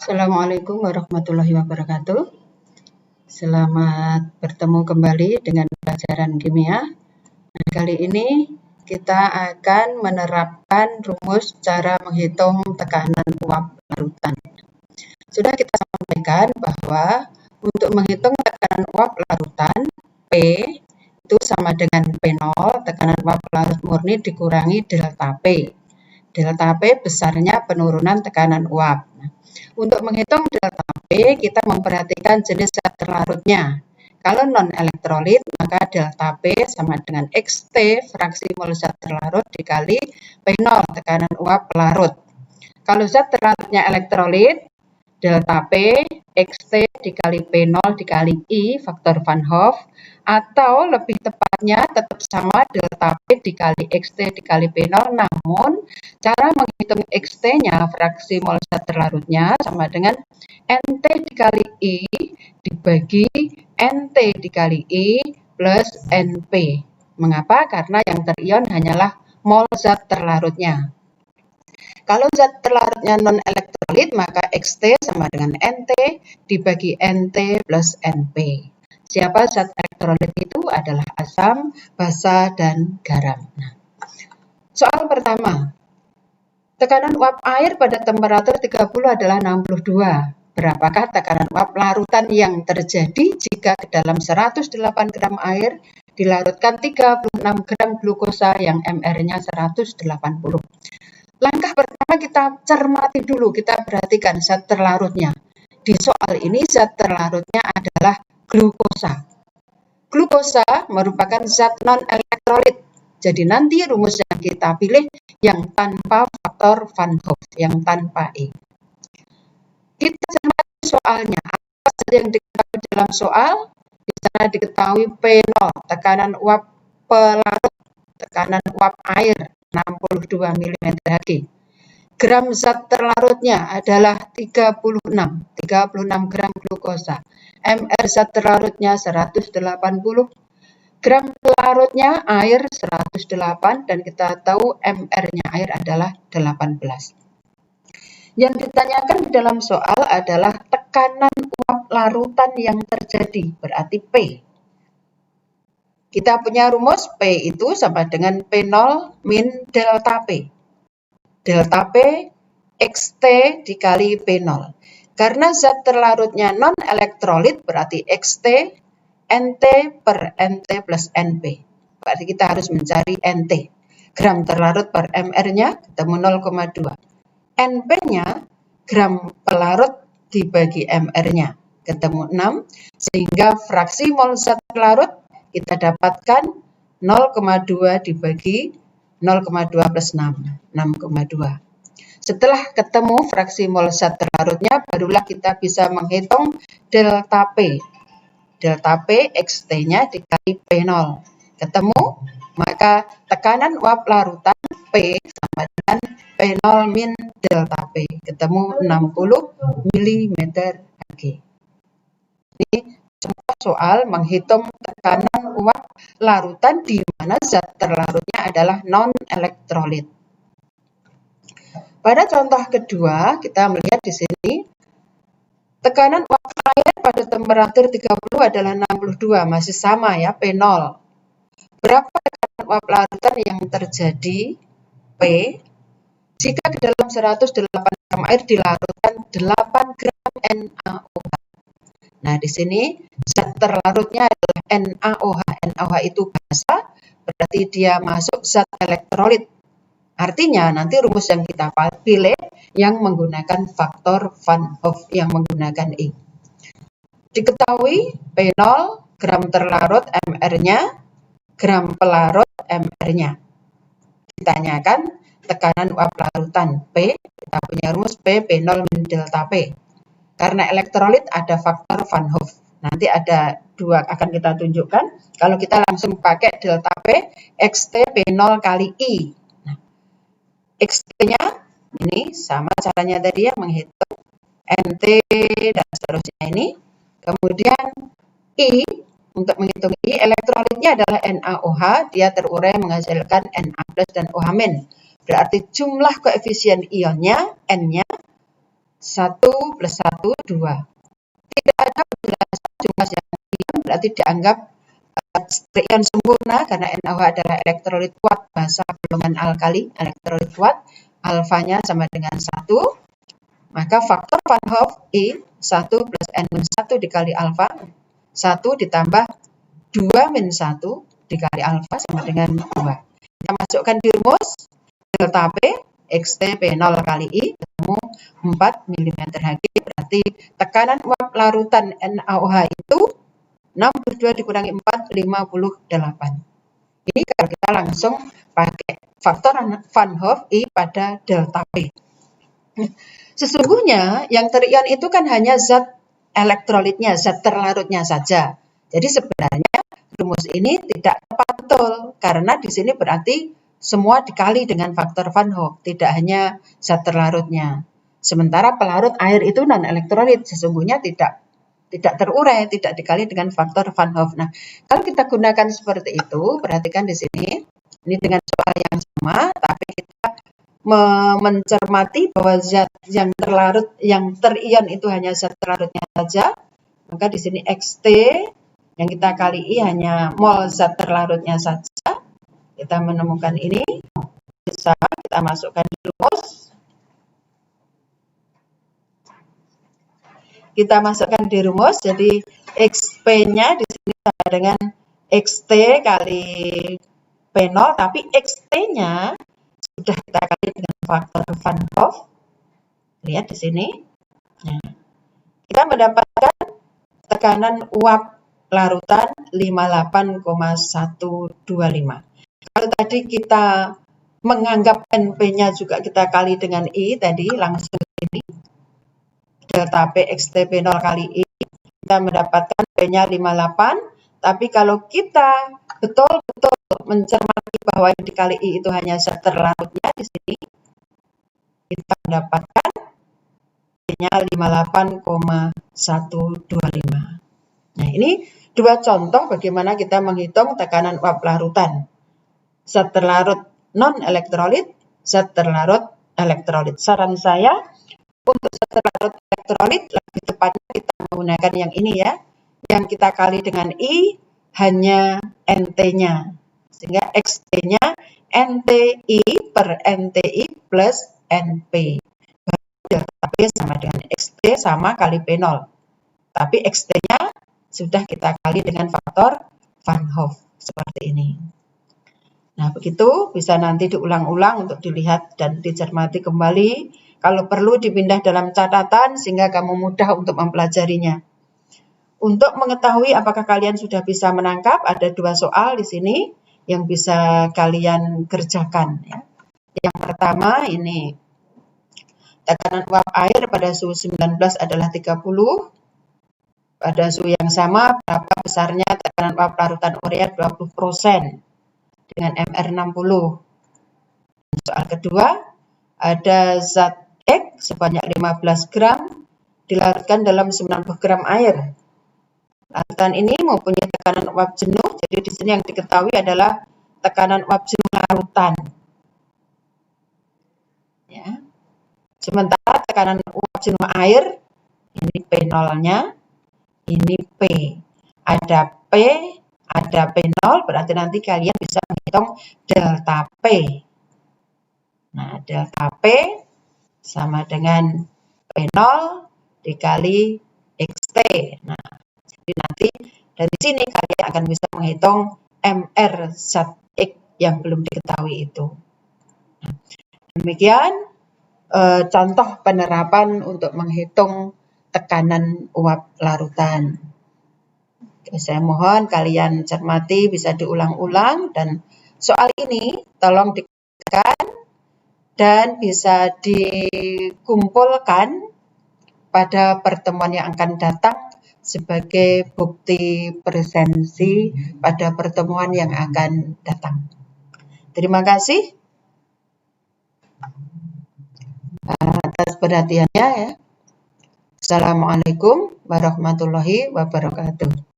Assalamualaikum warahmatullahi wabarakatuh. Selamat bertemu kembali dengan pelajaran kimia. Nah, kali ini kita akan menerapkan rumus cara menghitung tekanan uap larutan. Sudah kita sampaikan bahwa untuk menghitung tekanan uap larutan, P itu sama dengan P0, tekanan uap larut murni dikurangi delta P. Delta P besarnya penurunan tekanan uap. Untuk menghitung delta P, kita memperhatikan jenis zat terlarutnya. Kalau non-elektrolit, maka delta P sama dengan XT, fraksi mol zat terlarut, dikali P0, tekanan uap larut. Kalau zat terlarutnya elektrolit, delta P, XT dikali P0 dikali I, faktor Van Hoff, atau lebih tepatnya tetap sama delta P dikali XT dikali P0, namun cara menghitung XT-nya, fraksi mol zat terlarutnya, sama dengan NT dikali I dibagi NT dikali I plus NP. Mengapa? Karena yang terion hanyalah mol zat terlarutnya. Kalau zat terlarutnya non-elektrolit, maka XT sama dengan NT dibagi NT plus NP. Siapa zat elektrolit itu? Adalah asam, basa, dan garam. Nah, soal pertama, tekanan uap air pada temperatur 30 adalah 62. Berapakah tekanan uap larutan yang terjadi jika ke dalam 108 gram air dilarutkan 36 gram glukosa yang MR-nya 180? Langkah pertama kita cermati dulu, kita perhatikan zat terlarutnya. Di soal ini zat terlarutnya adalah glukosa. Glukosa merupakan zat non-elektrolit. Jadi nanti rumus yang kita pilih yang tanpa faktor Van Hoff, yang tanpa E. Kita cermati soalnya. Apa saja yang diketahui dalam soal? Di sana diketahui P0, tekanan uap pelarut, tekanan uap air 62 mm Hg. Gram zat terlarutnya adalah 36 gram glukosa. MR zat terlarutnya 180. Gram pelarutnya air 108 dan kita tahu MR-nya air adalah 18. Yang ditanyakan di dalam soal adalah tekanan uap larutan yang terjadi, berarti P. Kita punya rumus P itu sama dengan P0 min delta P. Delta P XT dikali P0. Karena zat terlarutnya non-elektrolit berarti XT NT per NT plus NP. Berarti kita harus mencari NT. Gram terlarut per MR-nya ketemu 0,2. NP-nya gram pelarut dibagi MR-nya ketemu 6. Sehingga fraksi mol zat terlarut kita dapatkan 0,2 dibagi 0,2 plus 6, 6,2. Setelah ketemu fraksi mol zat terlarutnya, barulah kita bisa menghitung delta P. Delta P XT-nya dikali P0. Ketemu, maka tekanan uap larutan P sama dengan P0 min delta P. Ketemu 60 mm Hg. Ini contoh soal menghitung tekanan uap larutan di mana zat terlarutnya adalah non-elektrolit. Pada contoh kedua, kita melihat di sini tekanan uap air pada temperatur 30 adalah 62, masih sama ya, P0. Berapa tekanan uap larutan yang terjadi? P. Jika ke dalam 108 gram air dilarutkan 8 gram NaOH. Nah, di sini zat terlarutnya adalah NaOH. NaOH itu basa, berarti dia masuk zat elektrolit. Artinya nanti rumus yang kita pilih yang menggunakan faktor Van Hoff, yang menggunakan E. Diketahui P0 gram terlarut MR-nya, gram pelarut MR-nya. Ditanyakan tekanan uap larutan P, kita punya rumus P, P0 min delta P. Karena elektrolit ada faktor Van Hoff. Nanti ada dua akan kita tunjukkan. Kalau kita langsung pakai delta P, XT P0 kali I. Nah, XT-nya ini sama caranya tadi ya, menghitung NT dan seterusnya ini. Kemudian I, untuk menghitung I, elektrolitnya adalah NaOH, dia terurai menghasilkan Na+ dan OH-. Berarti jumlah koefisien ionnya, N-nya, 1 plus 1, 2. Tidak ada penjelasan jumlah yang ion berarti dianggap terion sempurna karena NaOH adalah elektrolit kuat, bahasa golongan alkali, elektrolit kuat, alfanya sama dengan 1. Maka faktor Van Hoff I 1 plus N-1 dikali alfa, 1 ditambah 2 min 1 dikali alfa sama dengan 2. Kita masukkan di rumus, delta P, XT P0 kali I, ketemu 4 mm/Hg, berarti tekanan uap larutan NaOH itu 62 dikurangi 4, 58. Ini kalau kita langsung pakai faktor Van Hoff I pada delta P. Sesungguhnya yang terion itu kan hanya zat elektrolitnya, zat terlarutnya saja. Jadi sebenarnya rumus ini tidak tepat betul karena di sini berarti semua dikali dengan faktor Van Hoff, tidak hanya zat terlarutnya. Sementara pelarut air itu non elektrolit, sesungguhnya tidak terurai, tidak dikali dengan faktor Van Hoff. Nah, kalau kita gunakan seperti itu, perhatikan di sini, ini dengan soal yang sama, tapi kita mencermati bahwa zat yang terlarut, yang terion itu hanya zat terlarutnya saja, maka di sini XT yang kita kali I hanya mol zat terlarutnya saja. Kita menemukan ini, bisa kita masukkan di rumus. Kita masukkan di rumus, jadi XP-nya di sini sama dengan XT kali P0, tapi XT-nya sudah kita kali dengan faktor Van Hoff. Lihat di sini. Nah, kita mendapatkan tekanan uap larutan 58,125. Kalau tadi kita menganggap NP-nya juga kita kali dengan I tadi, langsung ini. Delta P XT P0 kali I, kita mendapatkan P-nya 58. Tapi kalau kita betul-betul mencermati bahwa yang dikali I itu hanya zat terlarutnya di sini, kita mendapatkan P-nya 58,125. Nah, ini dua contoh bagaimana kita menghitung tekanan uap larutan. Zat terlarut non-elektrolit, zat terlarut elektrolit. Saran saya, untuk zat terlarut elektrolit, lebih tepatnya kita menggunakan yang ini ya. Yang kita kali dengan I hanya NT-nya. Sehingga XT-nya NTI per NTI plus NP. Delta P sama dengan XT sama kali P0. Tapi XT-nya sudah kita kali dengan faktor Van Hoff. Seperti ini. Nah, begitu bisa nanti diulang-ulang untuk dilihat dan dicermati kembali. Kalau perlu dipindah dalam catatan sehingga kamu mudah untuk mempelajarinya. Untuk mengetahui apakah kalian sudah bisa menangkap, ada dua soal di sini yang bisa kalian kerjakan. Ya. Yang pertama ini, tekanan uap air pada suhu 19 adalah 30. Pada suhu yang sama, berapa besarnya tekanan uap larutan urea 20% dengan MR60. Soal kedua, ada zat X sebanyak 15 gram dilarutkan dalam 90 gram air. Larutan ini mempunyai tekanan uap jenuh, jadi di sini yang diketahui adalah tekanan uap jenuh larutan. Ya. Sementara tekanan uap jenuh air, ini P0-nya, ini P. Ada P, ada P0, berarti nanti kalian bisa menghitung delta P. Nah, delta P sama dengan P0 dikali XT. Nah, jadi nanti dari sini kalian akan bisa menghitung MR zat X yang belum diketahui itu. Nah, demikian contoh penerapan untuk menghitung tekanan uap larutan. Saya mohon kalian cermati, bisa diulang-ulang, dan soal ini tolong dikerjakan dan bisa dikumpulkan pada pertemuan yang akan datang sebagai bukti presensi pada pertemuan yang akan datang. Terima kasih atas perhatiannya ya. Assalamualaikum warahmatullahi wabarakatuh.